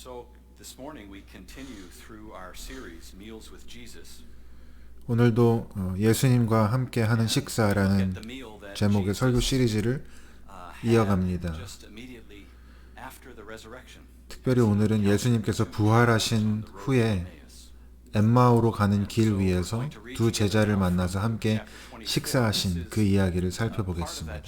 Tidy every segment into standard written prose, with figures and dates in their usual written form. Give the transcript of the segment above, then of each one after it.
So this morning we continue through our series Meals with Jesus. 오늘도 예수님과 함께 하는 Look at 식사라는 the meal that 제목의 설교 Jesus 시리즈를 had 이어갑니다. just immediately after the resurrection. 특별히 오늘은 예수님께서 부활하신 후에 엠마오로 가는 길 위에서 두 제자를 만나서 함께 식사하신 그 이야기를 살펴보겠습니다.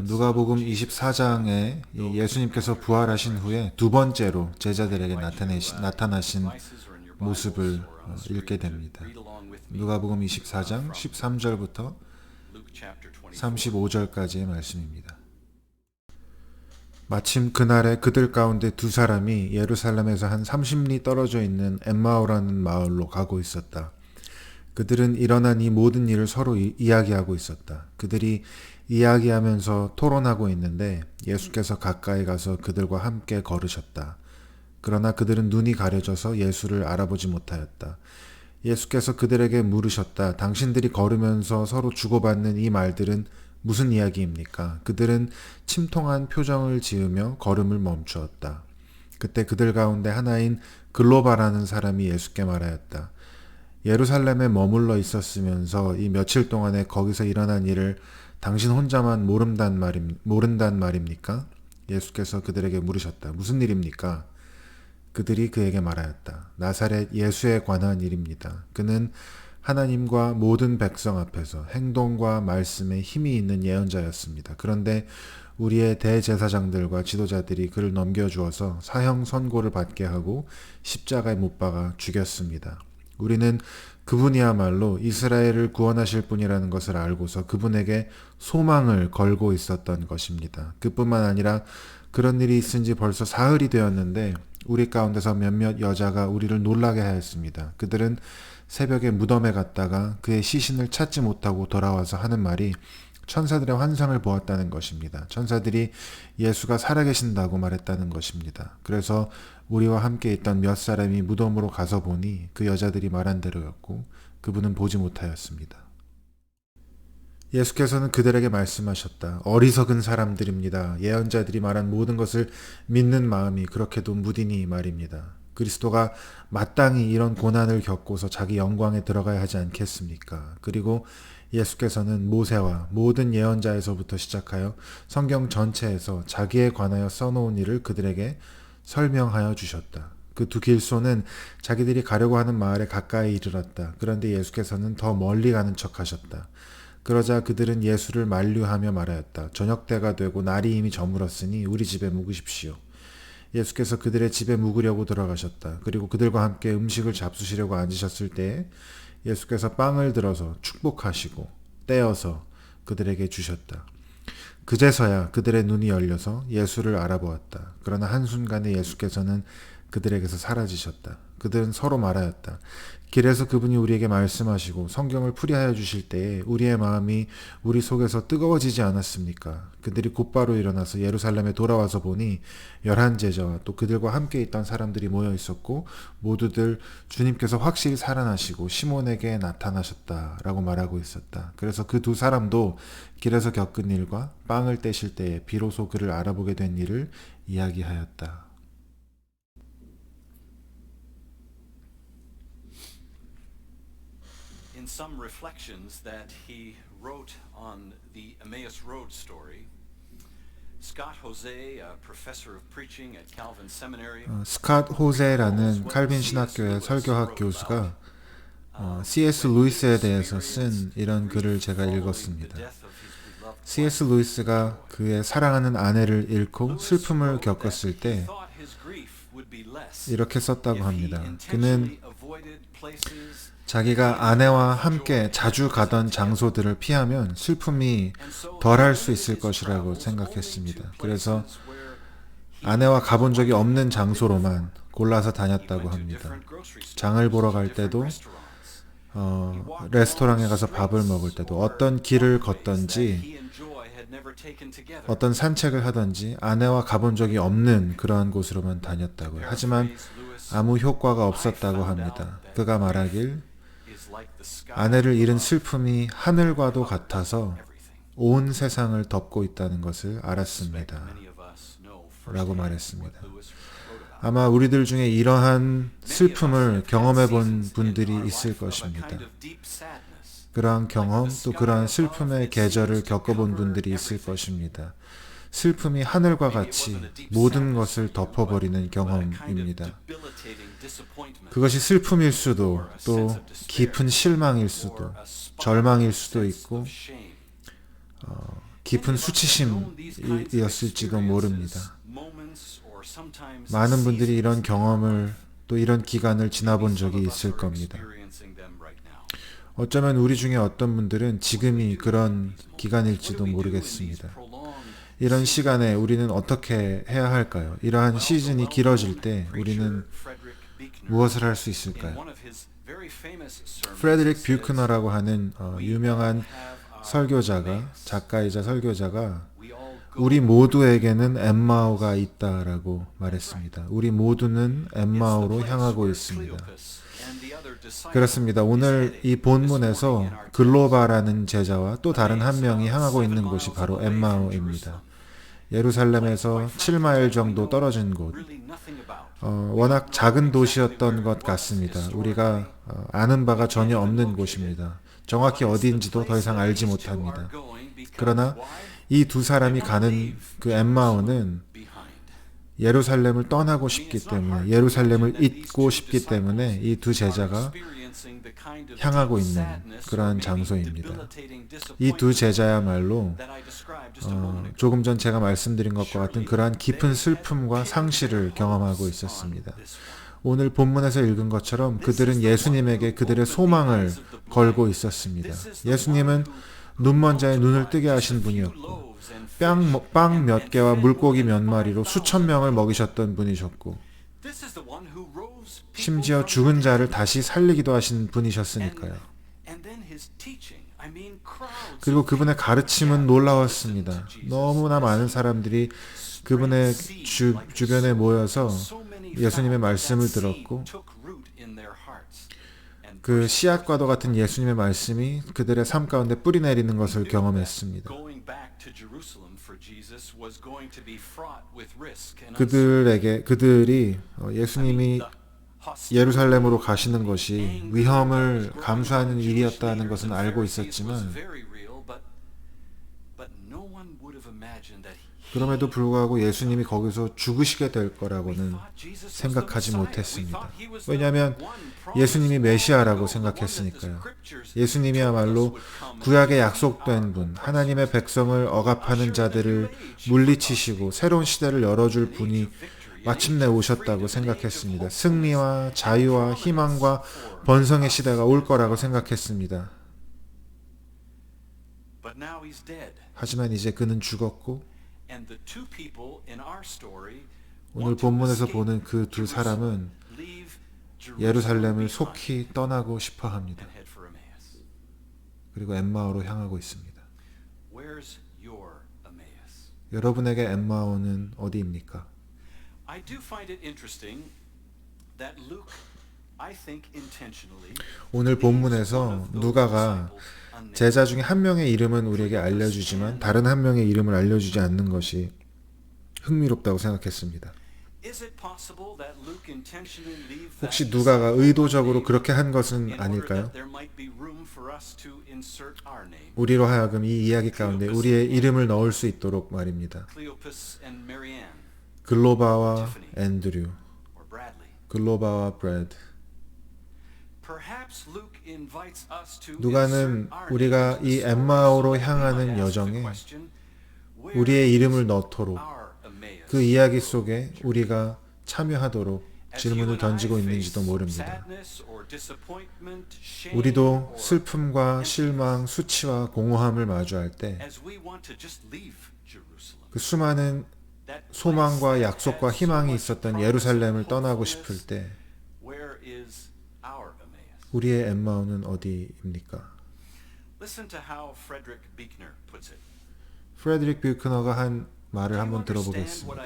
누가복음 24장에 예수님께서 부활하신 후에 두 번째로 제자들에게 나타나신 모습을 읽게 됩니다. 누가복음 24장 13절부터 35절까지의 말씀입니다. 마침 그날에 그들 가운데 두 사람이 예루살렘에서 한 30리 떨어져 있는 엠마오라는 마을로 가고 있었다. 그들은 일어난 이 모든 일을 서로 이야기하고 있었다. 그들이 이야기하면서 토론하고 있는데 예수께서 가까이 가서 그들과 함께 걸으셨다. 그러나 그들은 눈이 가려져서 예수를 알아보지 못하였다. 예수께서 그들에게 물으셨다. 당신들이 걸으면서 서로 주고받는 이 말들은 무슨 이야기입니까? 그들은 침통한 표정을 지으며 걸음을 멈추었다. 그때 그들 가운데 하나인 글로바라는 사람이 예수께 말하였다. 예루살렘에 머물러 있었으면서 이 며칠 동안에 거기서 일어난 일을 당신 혼자만 모른단 말입니까? 예수께서 그들에게 물으셨다. 무슨 일입니까? 그들이 그에게 말하였다. 나사렛 예수에 관한 일입니다. 그는 하나님과 모든 백성 앞에서 행동과 말씀에 힘이 있는 예언자였습니다. 그런데 우리의 대제사장들과 지도자들이 그를 넘겨주어서 사형 선고를 받게 하고 십자가에 못 박아 죽였습니다. 우리는 그분이야말로 이스라엘을 구원하실 분이라는 것을 알고서 그분에게 소망을 걸고 있었던 것입니다. 그뿐만 아니라 그런 일이 있은 지 벌써 사흘이 되었는데 우리 가운데서 몇몇 여자가 우리를 놀라게 하였습니다. 그들은 새벽에 무덤에 갔다가 그의 시신을 찾지 못하고 돌아와서 하는 말이 천사들의 환상을 보았다는 것입니다. 천사들이 예수가 살아계신다고 말했다는 것입니다. 그래서 우리와 함께 있던 몇 사람이 무덤으로 가서 보니 그 여자들이 말한 대로였고 그분은 보지 못하였습니다. 예수께서는 그들에게 말씀하셨다. 어리석은 사람들입니다. 예언자들이 말한 모든 것을 믿는 마음이 그렇게도 무디니 말입니다. 그리스도가 마땅히 이런 고난을 겪고서 자기 영광에 들어가야 하지 않겠습니까? 그리고 예수께서는 모세와 모든 예언자에서부터 시작하여 성경 전체에서 자기에 관하여 써놓은 일을 그들에게 설명하여 주셨다. 그 두 길소는 자기들이 가려고 하는 마을에 가까이 이르렀다. 그런데 예수께서는 더 멀리 가는 척 하셨다. 그러자 그들은 예수를 만류하며 말하였다. 저녁때가 되고 날이 이미 저물었으니 우리 집에 묵으십시오. 예수께서 그들의 집에 묵으려고 들어가셨다. 그리고 그들과 함께 음식을 잡수시려고 앉으셨을 때에 예수께서 빵을 들어서 축복하시고 떼어서 그들에게 주셨다. 그제서야 그들의 눈이 열려서 예수를 알아보았다. 그러나 한순간에 예수께서는 그들에게서 사라지셨다. 그들은 서로 말하였다. 길에서 그분이 우리에게 말씀하시고 성경을 풀이하여 주실 때에 우리의 마음이 우리 속에서 뜨거워지지 않았습니까? 그들이 곧바로 일어나서 예루살렘에 돌아와서 보니 11제자와 또 그들과 함께 있던 사람들이 모여 있었고 모두들 주님께서 확실히 살아나시고 시몬에게 나타나셨다라고 말하고 있었다. 그래서 그 두 사람도 길에서 겪은 일과 빵을 떼실 때에 비로소 그를 알아보게 된 일을 이야기하였다. In some reflections that he wrote on the Emmaus Road story, Scott Hoze, a professor of preaching at Calvin Seminary, 스캇 호세라는 칼빈 신학교의 설교학 교수가 C.S. 루이스에 대해서 쓴 이런 글을 제가 읽었습니다. C.S. 루이스가 그의 사랑하는 아내를 잃고 슬픔을 겪었을 때 이렇게 썼다고 합니다. 그는 자기가 아내와 함께 자주 가던 장소들을 피하면 슬픔이 덜할 수 있을 것이라고 생각했습니다. 그래서 아내와 가본 적이 없는 장소로만 골라서 다녔다고 합니다. 장을 보러 갈 때도 레스토랑에 가서 밥을 먹을 때도 어떤 길을 걷던지 어떤 산책을 하던지 아내와 가본 적이 없는 그러한 곳으로만 다녔다고요. 하지만 아무 효과가 없었다고 합니다. 그가 말하길 아내를 잃은 슬픔이 하늘과도 같아서 온 세상을 덮고 있다는 것을 알았습니다. 라고 말했습니다. what Lewis wrote about. 아마 우리들 중에 이러한 슬픔을 Many of us 경험해 have had 본 seasons in 분들이 our 있을 life of a 것입니다. kind of deep sadness. 그러한 경험 또 그러한 슬픔의 계절을 겪어본 분들이 있을 것입니다. 슬픔이 하늘과 같이 모든 것을 덮어버리는 경험입니다. 그것이 슬픔일 수도 또 깊은 실망일 수도 절망일 수도 있고 깊은 수치심이었을지도 모릅니다. 많은 분들이 이런 경험을 또 이런 기간을 지나본 적이 있을 겁니다. 어쩌면 우리 중에 어떤 분들은 지금이 그런 기간일지도 모르겠습니다. 이런 시간에 우리는 어떻게 해야 할까요? 이러한 시즌이 길어질 때 우리는 무엇을 할 수 있을까요? 프레드릭 뷰크너라고 하는 유명한 설교자가 작가이자 설교자가 우리 모두에게는 엠마오가 있다라고 말했습니다. 우리 모두는 엠마오로 향하고 있습니다. 그렇습니다. 오늘 이 본문에서 글로바라는 제자와 또 다른 한 명이 향하고 있는 곳이 바로 엠마오입니다. 예루살렘에서 7마일 정도 떨어진 곳, 워낙 작은 도시였던 것 같습니다. 우리가 아는 바가 전혀 없는 곳입니다. 정확히 어디인지도 더 이상 알지 못합니다. 그러나 이 두 사람이 가는 그 엠마오는 예루살렘을 떠나고 싶기 때문에, 예루살렘을 잊고 싶기 때문에 이 두 제자가 향하고 있는 그러한 장소입니다. 이 두 제자야말로 조금 전 제가 말씀드린 것과 같은 그러한 깊은 슬픔과 상실을 경험하고 있었습니다. 오늘 본문에서 읽은 것처럼 그들은 예수님에게 그들의 소망을 걸고 있었습니다. 예수님은 눈먼 자의 눈을 뜨게 하신 분이었고 빵 몇 개와 물고기 몇 마리로 수천 명을 먹이셨던 분이셨고 심지어 죽은 자를 다시 살리기도 하신 분이셨으니까요. 그리고 그분의 가르침은 놀라웠습니다. 너무나 많은 사람들이 그분의 주변에 모여서 예수님의 말씀을 들었고 그 씨앗과도 같은 예수님의 말씀이 그들의 삶 가운데 뿌리 내리는 것을 경험했습니다. 그들이 예수님이 예루살렘으로 가시는 것이 위험을 감수하는 일이었다는 것은 알고 있었지만 그럼에도 불구하고 예수님이 거기서 죽으시게 될 거라고는 생각하지 못했습니다. 왜냐하면 예수님이 메시아라고 생각했으니까요. 예수님이야말로 구약에 약속된 분, 하나님의 백성을 억압하는 자들을 물리치시고 새로운 시대를 열어줄 분이 마침내 오셨다고 생각했습니다. 승리와 자유와 희망과 번성의 시대가 올 거라고 생각했습니다. 하지만 이제 그는 죽었고 오늘 본문에서 보는 그 두 사람은 예루살렘을 속히 떠나고 싶어 합니다. 그리고 엠마오로 향하고 있습니다. 여러분에게 엠마오는 어디입니까? 오늘 본문에서 누가가 제자 중에 한 명의 이름은 우리에게 알려주지만 다른 한 명의 이름을 알려주지 않는 것이 흥미롭다고 생각했습니다. 혹시 누가가 의도적으로 그렇게 한 것은 아닐까요? 우리로 하여금 이 이야기 가운데 우리의 이름을 넣을 수 있도록 말입니다. 글로바와 앤드류, 글로바와 브래드. 누가는 우리가 이 엠마오로 향하는 여정에 우리의 이름을 넣도록 그 이야기 속에 우리가 참여하도록 질문을 던지고 있는지도 모릅니다. 우리도 슬픔과 실망, 수치와 공허함을 마주할 때 그 수많은 소망과 약속과 희망이 있었던 예루살렘을 떠나고 싶을 때 우리의 엠마오는 어디입니까? 프레드릭 뷰크너가 한 말을 한번 들어보겠습니다.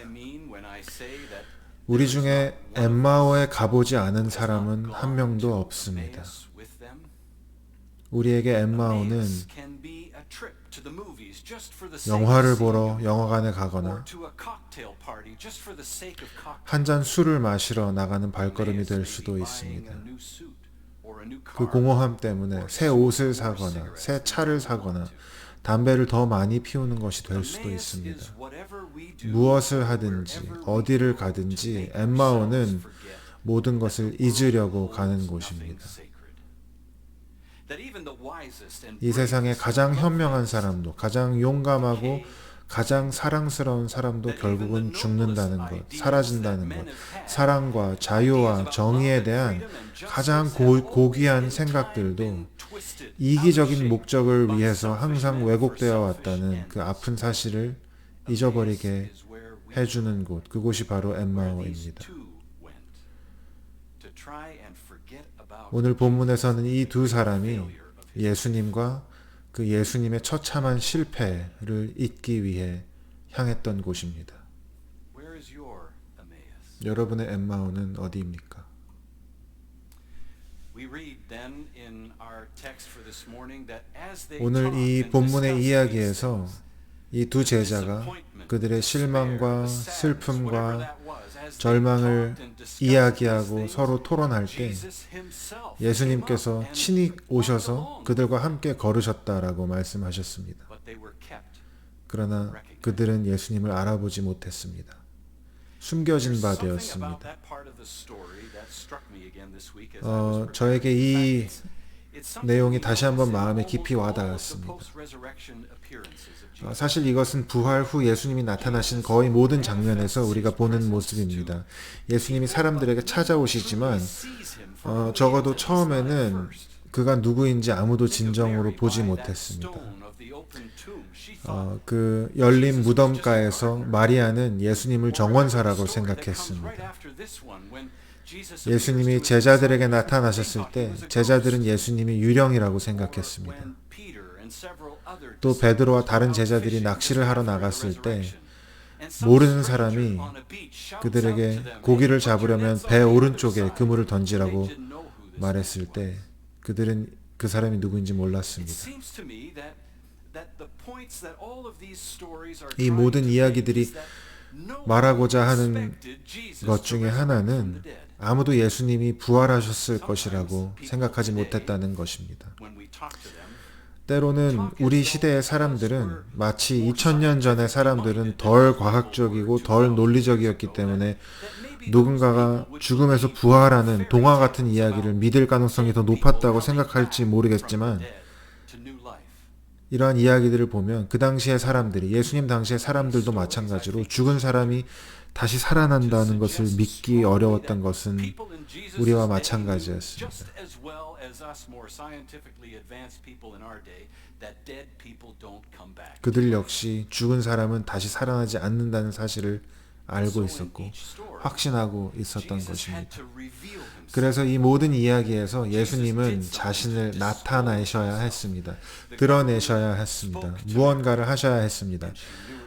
우리 중에 엠마오에 가보지 않은 사람은 한 명도 없습니다. 우리에게 엠마오는 Emmaus can be a trip to the movies just for the sake 영화를 of 보러 seeing 영화관에 or 가거나 to a cocktail party just for the sake of cocktails. 한 잔 술을 마시러 나가는 발걸음이 Emmaus 될 may 수도 be 있습니다. buying a new suit or a new 그 car 공허함 때문에 or 새 smoke 옷을 more 사거나 cigarettes 새 than 차를 they 사거나 want to. 담배를 더 많이 피우는 것이 될 수도 Emmaus 있습니다. is whatever we do, 무엇을 하든지 wherever we 어디를 go, to 가든지 make 엠마오는 ourselves forget 모든 것을 잊으려고 가는 holds 곳입니다. nothing sacred. That even the wisest and 이 세상의 bravest 가장 and 현명한 loveliest 사람도, 가장 용감하고 가장 사랑스러운 사람도 결국은 죽는다는 것, 사라진다는 것, 사랑과 자유와 정의에 대한 가장 고귀한 생각들도 이기적인 목적을 위해서 항상 왜곡되어 왔다는 그 아픈 사실을 잊어버리게 해주는 곳, 그곳이 바로 엠마오입니다. 오늘 본문에서는 이 두 사람이 예수님과 그 예수님의 처참한 실패를 잊기 위해 향했던 곳입니다. 여러분의 엠마오는 어디입니까? 오늘 이 본문의 이야기에서 이 두 제자가 그들의 실망과 슬픔과 절망을 이야기하고 서로 토론할 때 예수님께서 친히 오셔서 그들과 함께 걸으셨다라고 말씀하셨습니다. 그러나 그들은 예수님을 알아보지 못했습니다. 숨겨진 바 되었습니다. 저에게 이 내용이 다시 한번 마음에 깊이 와닿았습니다. 사실 이것은 부활 후 예수님이 나타나신 거의 모든 장면에서 우리가 보는 모습입니다. 예수님이 사람들에게 찾아오시지만 적어도 처음에는 그가 누구인지 아무도 진정으로 보지 못했습니다. 그 열린 무덤가에서 마리아는 예수님을 정원사라고 생각했습니다. 예수님이 제자들에게 나타나셨을 때 제자들은 예수님이 유령이라고 생각했습니다. 또 베드로와 다른 제자들이 낚시를 하러 나갔을 때 모르는 사람이 그들에게 고기를 잡으려면 배 오른쪽에 그물을 던지라고 말했을 때 그들은 그 사람이 누구인지 몰랐습니다. 이 모든 이야기들이 말하고자 하는 것 중에 하나는 아무도 예수님이 부활하셨을 것이라고 생각하지 못했다는 것입니다. 때로는 우리 시대의 사람들은 마치 2000년 전의 사람들은 덜 과학적이고 덜 논리적이었기 때문에 누군가가 죽음에서 부활하는 동화 같은 이야기를 믿을 가능성이 더 높았다고 생각할지 모르겠지만 이러한 이야기들을 보면 그 당시의 사람들이 예수님 당시의 사람들도 마찬가지로 죽은 사람이 다시 살아난다는 것을 믿기 어려웠던 것은 우리와 마찬가지였습니다. 그들 역시 죽은 사람은 다시 살아나지 않는다는 사실을 알고 있었고 확신하고 있었던 것입니다. 그래서 이 모든 이야기에서 예수님은 자신을 나타내셔야 했습니다. 드러내셔야 했습니다. 무언가를 하셔야 했습니다.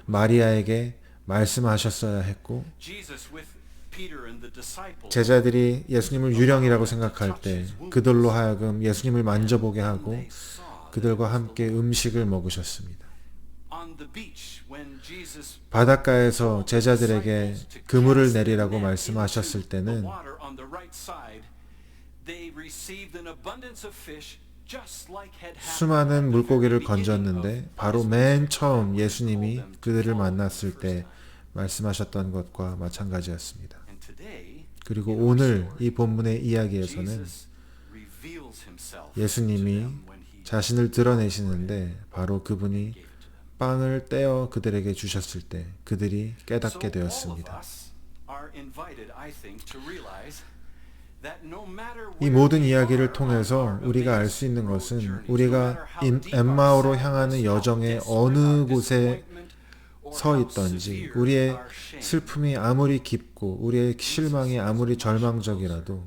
마리아에게 말씀하셨어야 했고 제자들이 예수님을 유령이라고 생각할 때 그들로 하여금 예수님을 만져보게 하고 그들과 함께 음식을 먹으셨습니다. 바닷가에서 제자들에게 그물을 내리라고 말씀하셨을 때는 수많은 물고기를 건졌는데 바로 맨 처음 예수님이 그들을 만났을 때 말씀하셨던 것과 마찬가지였습니다. 그리고 오늘 이 본문의 이야기에서는 예수님이 자신을 드러내시는데 바로 그분이 빵을 떼어 그들에게 주셨을 때 그들이 깨닫게 되었습니다. 이 모든 이야기를 통해서 우리가 알 수 있는 것은 우리가 엠마오로 향하는 여정의 어느 곳에 서 있던지 우리의 슬픔이 아무리 깊고 우리의 실망이 아무리 절망적이라도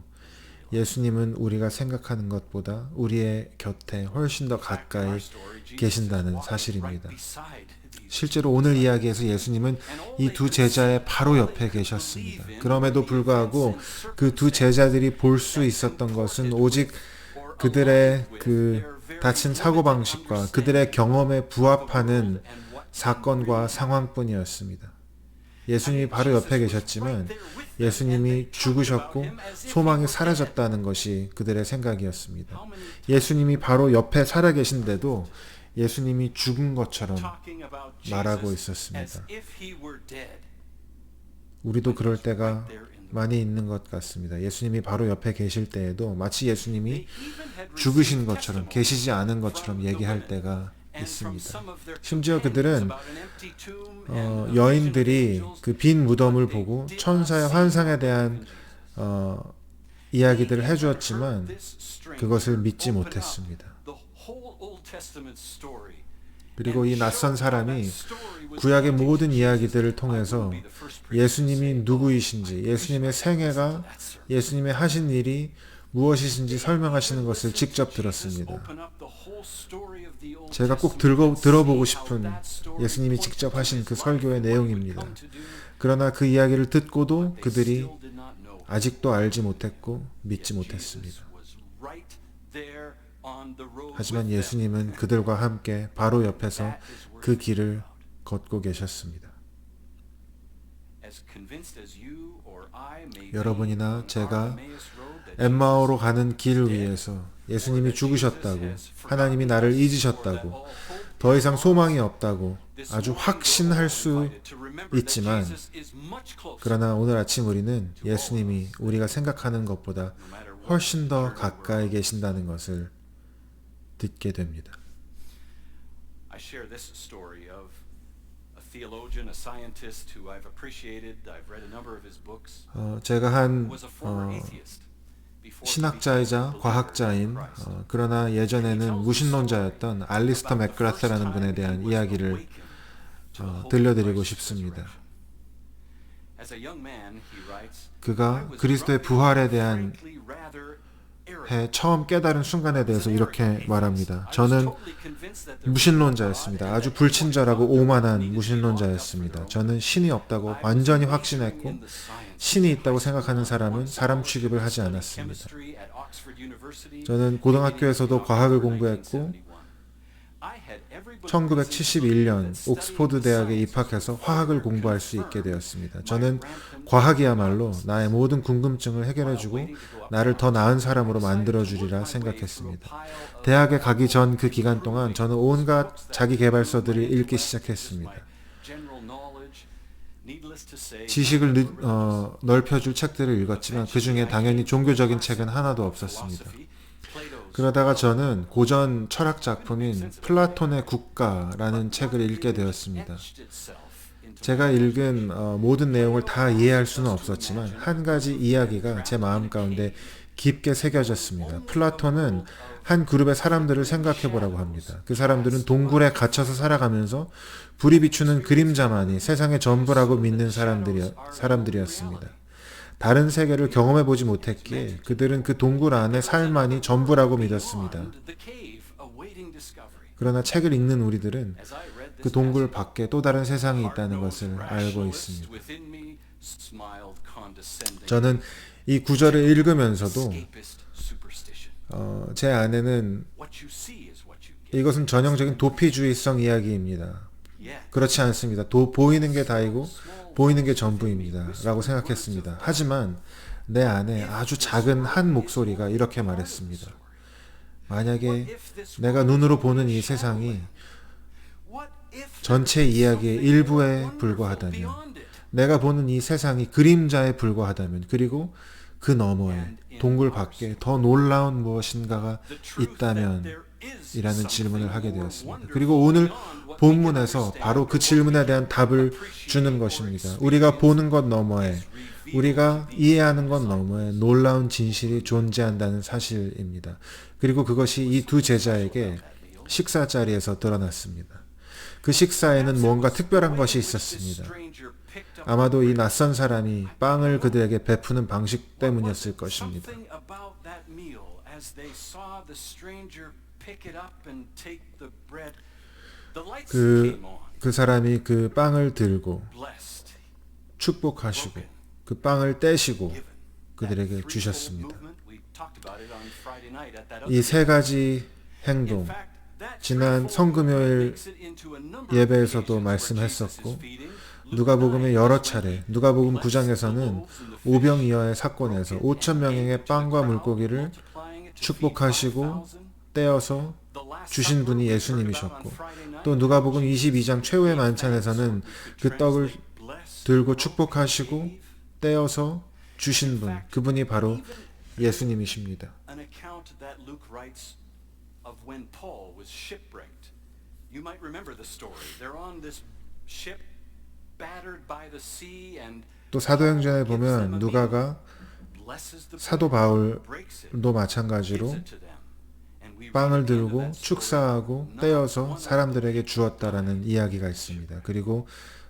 예수님은 우리가 생각하는 것보다 우리의 곁에 훨씬 더 가까이 계신다는 사실입니다. 실제로 오늘 이야기에서 예수님은 이 두 제자의 바로 옆에 계셨습니다. 그럼에도 불구하고 그 두 제자들이 볼 수 있었던 것은 오직 그들의 그 닫힌 사고방식과 그들의 경험에 부합하는 사건과 상황뿐이었습니다. 예수님이 바로 옆에 계셨지만 예수님이 죽으셨고 소망이 사라졌다는 것이 그들의 생각이었습니다. 예수님이 바로 옆에 살아계신데도 예수님이 죽은 것처럼 말하고 있었습니다. 우리도 그럴 때가 많이 있는 것 같습니다. 예수님이 바로 옆에 계실 때에도 마치 예수님이 죽으신 것처럼 계시지 않은 것처럼 얘기할 때가 있습니다. 심지어 그들은 여인들이 그 빈 무덤을 보고 천사의 환상에 대한 이야기들을 해주었지만 그것을 믿지 못했습니다. 그리고 이 낯선 사람이 구약의 모든 이야기들을 통해서 예수님이 누구이신지, 예수님의 생애가, 예수님의 하신 일이 무엇이신지 설명하시는 것을 직접 들었습니다. 제가 꼭 들어보고 싶은 예수님이 직접 하신 그 설교의 내용입니다. 그러나 그 이야기를 듣고도 그들이 아직도 알지 못했고 믿지 못했습니다. 하지만 예수님은 그들과 함께 바로 옆에서 그 길을 걷고 계셨습니다. 여러분이나 제가 엠마오로 가는 길 위에서 예수님이 죽으셨다고, 하나님이 나를 잊으셨다고, 더 이상 소망이 없다고 아주 확신할 수 있지만, 그러나 오늘 아침 우리는 예수님이 우리가 생각하는 것보다 훨씬 더 가까이 계신다는 것을 듣게 됩니다. I share this story of a theologian, a scientist who I've appreciated. I've read a number of his books. 제가 한 Was a former atheist. 신학자이자 과학자인 그러나 예전에는 무신론자였던 알리스터 맥그라스라는 분에 대한 이야기를 들려드리고 싶습니다. 그가 그리스도의 부활에 대한 처음 깨달은 순간에 대해서 이렇게 말합니다. 저는 무신론자였습니다. 아주 불친절하고 오만한 무신론자였습니다. 저는 신이 없다고 완전히 확신했고 신이 있다고 생각하는 사람은 사람 취급을 하지 않았습니다. 저는 고등학교에서도 과학을 공부했고 1971년 옥스포드 대학에 입학해서 화학을 공부할 수 있게 되었습니다. 저는 과학이야말로 나의 모든 궁금증을 해결해주고 나를 더 나은 사람으로 만들어주리라 생각했습니다. 대학에 가기 전 그 기간 동안 저는 온갖 자기 개발서들을 읽기 시작했습니다. 지식을 넓혀줄 책들을 읽었지만 그 중에 당연히 종교적인 책은 하나도 없었습니다. 그러다가 저는 고전 철학 작품인 플라톤의 국가라는 책을 읽게 되었습니다. 제가 읽은 모든 내용을 다 이해할 수는 없었지만 한 가지 이야기가 제 마음 가운데 깊게 새겨졌습니다. 플라톤은 한 그룹의 사람들을 생각해 보라고 합니다. 그 사람들은 동굴에 갇혀서 살아가면서 불이 비추는 그림자만이 세상의 전부라고 믿는 사람들이었습니다. 다른 세계를 경험해 보지 못했기에 그들은 그 동굴 안의 삶만이 전부라고 믿었습니다. 그러나 책을 읽는 우리들은 그 동굴 밖에 또 다른 세상이 있다는 것을 알고 있습니다. 저는 이 구절을 읽으면서도 제 안에는 이것은 전형적인 도피주의성 이야기입니다. 그렇지 않습니다. 보이는 게 다이고 보이는 게 전부입니다. 라고 생각했습니다. 하지만 내 안에 아주 작은 한 목소리가 이렇게 말했습니다. 만약에 내가 눈으로 보는 이 세상이 전체 이야기의 일부에 불과하다면, 내가 보는 이 세상이 그림자에 불과하다면, 그리고 그 너머에 동굴 밖에 더 놀라운 무엇인가가 있다면 이라는 질문을 하게 되었습니다. 그리고 오늘 본문에서 바로 그 질문에 대한 답을 주는 것입니다. 우리가 보는 것 너머에, 우리가 이해하는 것 너머에 놀라운 진실이 존재한다는 사실입니다. 그리고 그것이 이 두 제자에게 식사 자리에서 드러났습니다. 그 식사에는 뭔가 특별한 것이 있었습니다. 아마도 이 낯선 사람이 빵을 그들에게 베푸는 방식 때문이었을 것입니다. 그 사람이 그 빵을 들고 축복하시고 그 빵을 떼시고 그들에게 주셨습니다. 이 세 가지 행동, 지난 성금요일 예배에서도 말씀했었고 누가복음의 여러 차례, 누가복음 9장에서는 오병이어의 사건에서 5천 명에게 빵과 물고기를 축복하시고 떼어서 주신 분이 예수님이셨고, 또 누가복음 22장 최후의 만찬에서는 그 떡을 들고 축복하시고 떼어서 주신 분, 그분이 바로 예수님이십니다. An account that Luke writes of when Paul was shipwrecked. You might remember the story. They're on this ship battered by the sea and 또 사도행전에 보면 누가가 blesses the 사도 바울도 마찬가지로 빵을 들고 축사하고 떼어서 사람들에게 주었다라는 이야기가 있습니다. 그리고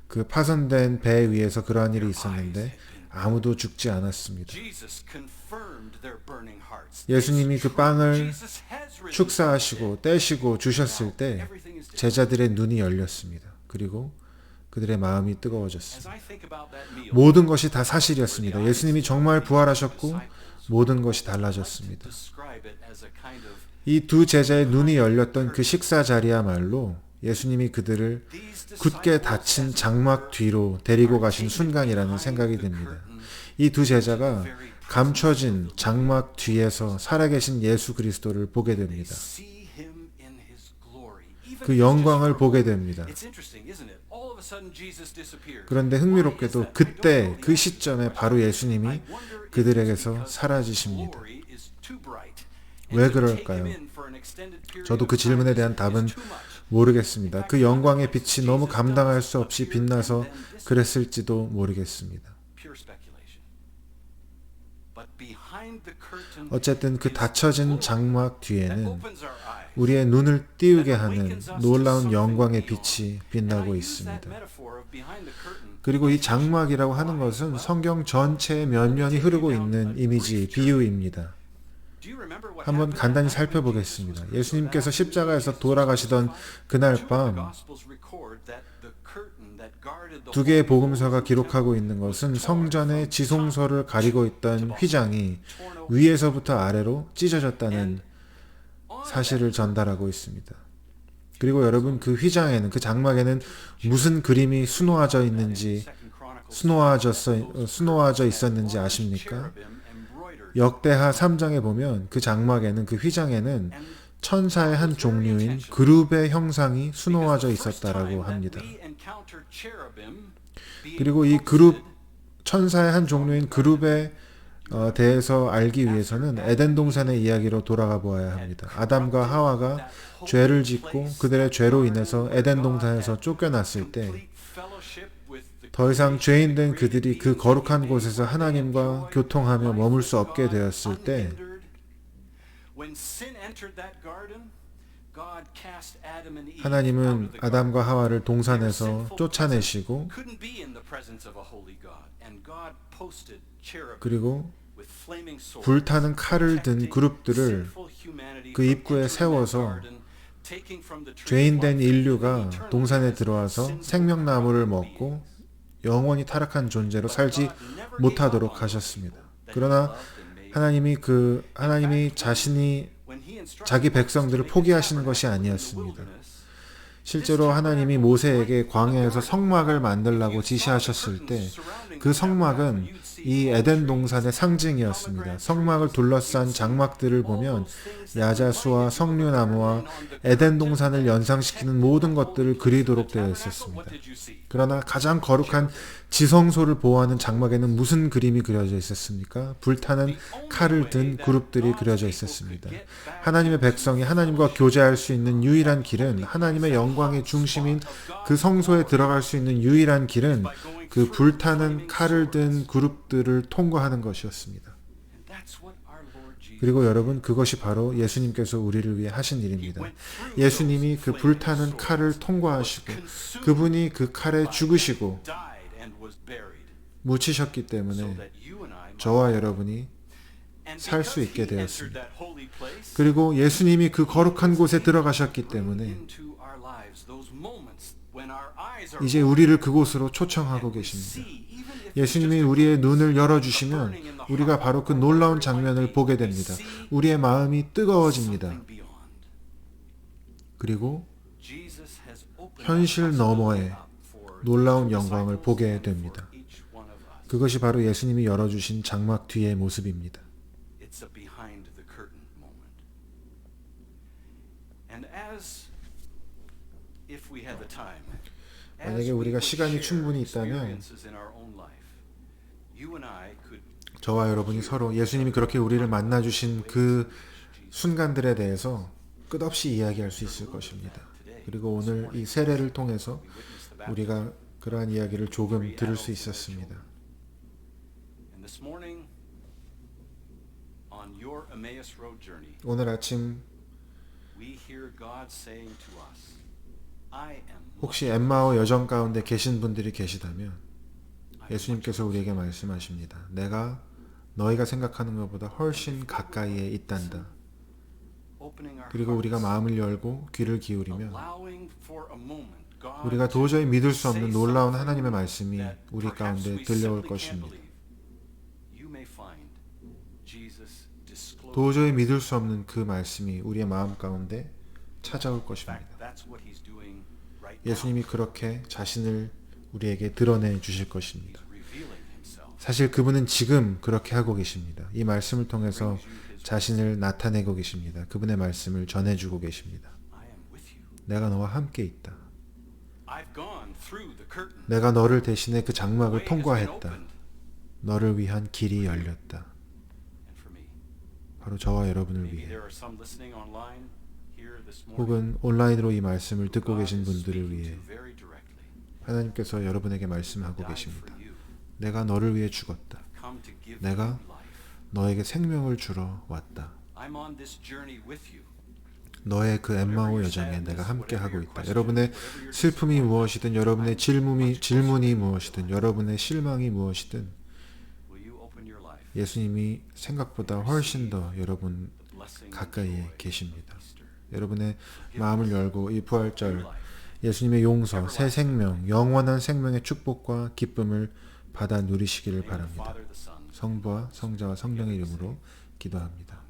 그 파손된 배 위에서 그러한 일이 있었는데 아무도 죽지 않았습니다. 예수님이 그 빵을 축사하시고 떼시고 주셨을 때 제자들의 눈이 열렸습니다. 그리고 그들의 마음이 뜨거워졌습니다. 모든 것이 다 사실이었습니다. 예수님이 정말 부활하셨고 모든 것이 달라졌습니다. 이 두 제자의 눈이 열렸던 그 식사 자리야말로 예수님이 그들을 굳게 닫힌 장막 뒤로 데리고 가신 순간이라는 생각이 듭니다. 이 두 제자가 감춰진 장막 뒤에서 살아계신 예수 그리스도를 보게 됩니다. 그 영광을 보게 됩니다. 그런데 흥미롭게도 그때 그 시점에 바로 예수님이 그들에게서 사라지십니다. 왜 그럴까요? 저도 그 질문에 대한 답은 모르겠습니다. 그 영광의 빛이 너무 감당할 수 없이 빛나서 그랬을지도 모르겠습니다. 어쨌든 그 닫혀진 장막 뒤에는 우리의 눈을 띄우게 하는 놀라운 영광의 빛이 빛나고 있습니다. 그리고 이 장막이라고 하는 것은 성경 전체의 면면이 흐르고 있는 이미지, 비유입니다. 한번 간단히 살펴보겠습니다. 예수님께서 십자가에서 돌아가시던 그날 밤 두 개의 복음서가 기록하고 있는 것은 성전의 지성소를 가리고 있던 휘장이 위에서부터 아래로 찢어졌다는 사실을 전달하고 있습니다. 그리고 여러분, 그 휘장에는, 그 장막에는 무슨 그림이 수놓아져 있었는지 아십니까? 역대하 3장에 보면 그 장막에는, 그 휘장에는 천사의 한 종류인 그룹의 형상이 수놓아져 있었다라고 합니다. 그리고 이 그룹, 천사의 한 종류인 그룹에 대해서 알기 위해서는 에덴 동산의 이야기로 돌아가 보아야 합니다. 아담과 하와가 죄를 짓고 그들의 죄로 인해서 에덴 동산에서 쫓겨났을 때 더 이상 죄인된 그들이 그 거룩한 곳에서 하나님과 교통하며 머물 수 없게 되었을 때 하나님은 아담과 하와를 동산에서 쫓아내시고 그리고 불타는 칼을 든 그룹들을 그 입구에 세워서 죄인된 인류가 동산에 들어와서 생명나무를 먹고 영원히 타락한 존재로 살지 못하도록 하셨습니다. 그러나 하나님이 자신이 자기 백성들을 포기하시는 것이 아니었습니다. 실제로 하나님이 모세에게 광야에서 성막을 만들라고 지시하셨을 때 그 성막은 이 에덴 동산의 상징이었습니다. 성막을 둘러싼 장막들을 보면 야자수와 석류나무와 에덴 동산을 연상시키는 모든 것들을 그리도록 되어 있었습니다. 그러나 가장 거룩한 지성소를 보호하는 장막에는 무슨 그림이 그려져 있었습니까? 불타는 칼을 든 그룹들이 그려져 있었습니다. 하나님의 백성이 하나님과 교제할 수 있는 유일한 길은, 하나님의 영광의 중심인 그 성소에 들어갈 수 있는 유일한 길은 그 불타는 칼을 든 그룹들을 통과하는 것이었습니다. 그리고 여러분, 그것이 바로 예수님께서 우리를 위해 하신 일입니다. 예수님이 그 불타는 칼을 통과하시고 그분이 그 칼에 죽으시고 묻히셨기 때문에 저와 여러분이 살 수 있게 되었습니다. 그리고 예수님이 그 거룩한 곳에 들어가셨기 때문에 이제 우리를 그곳으로 초청하고 계십니다. 예수님이 우리의 눈을 열어주시면 우리가 바로 그 놀라운 장면을 보게 됩니다. 우리의 마음이 뜨거워집니다. 그리고 Jesus has opened 현실 that 너머의 possibility up for 놀라운 the 영광을 disciples 보게 and for 됩니다. each one of us. 그것이 바로 예수님이 열어주신 장막 뒤의 모습입니다. It's a behind the curtain moment. And as if we had the time, 만약에 우리가 시간이 충분히 있다면 저와 여러분이 서로 예수님이 그렇게 우리를 만나주신 그 순간들에 대해서 끝없이 이야기할 수 있을 것입니다. 그리고 오늘 이 세례를 통해서 우리가 그러한 이야기를 조금 들을 수 있었습니다. 오늘 아침 혹시 엠마오 여정 가운데 계신 분들이 계시다면 예수님께서 우리에게 말씀하십니다. 내가 너희가 생각하는 것보다 훨씬 가까이에 있단다. 그리고 우리가 마음을 열고 귀를 기울이면 우리가 도저히 믿을 수 없는 놀라운 하나님의 말씀이 우리 가운데 들려올 것입니다. 도저히 믿을 수 없는 그 말씀이 우리의 마음 가운데 찾아올 것입니다. 예수님이 그렇게 자신을 우리에게 드러내 주실 것입니다. 사실 그분은 지금 그렇게 하고 계십니다. 이 말씀을 통해서 자신을 나타내고 계십니다. 그분의 말씀을 전해주고 계십니다. 내가 너와 함께 있다. 내가 너를 대신해 그 장막을 통과했다. 너를 위한 길이 열렸다. 바로 저와 여러분을 위해 혹은 온라인으로 이 말씀을 듣고 계신 분들을 위해 하나님께서 여러분에게 말씀하고 계십니다. 내가 너를 위해 죽었다. 내가 너에게 생명을 주러 왔다. 너의 그 엠마오 여정에 내가 함께하고 있다. 여러분의 슬픔이 무엇이든 여러분의 질문이 무엇이든 여러분의 실망이 무엇이든 예수님이 생각보다 훨씬 더 여러분 가까이에 계십니다. 여러분의 마음을 열고 이 부활절 예수님의 용서, 새 생명, 영원한 생명의 축복과 기쁨을 받아 누리시기를 바랍니다. 성부와 성자와 성령의 이름으로 기도합니다.